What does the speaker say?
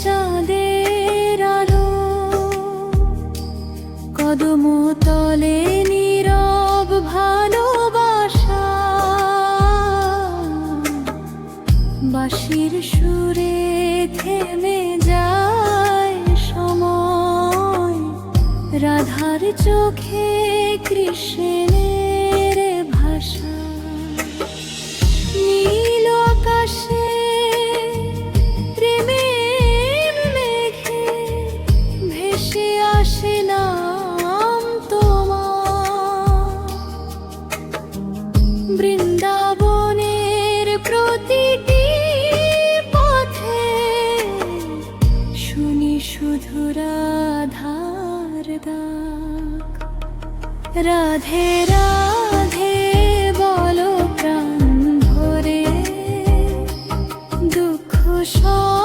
চাঁদের আলো, কদম তলে নীরব ভালোবাসা, বাঁশির সুরে থেমে যায় সময়, রাধার চোখে কৃষ্ণের ভাষা। নীল আকাশে প্রেমের মেঘে ভেসে আসে নাম তোমার, বৃন্দাবনের প্রতিটি পথে শুনি শুধু রাধার ডাক। রাধে রাধে বলো প্রাণ ভরে, দুঃখ সব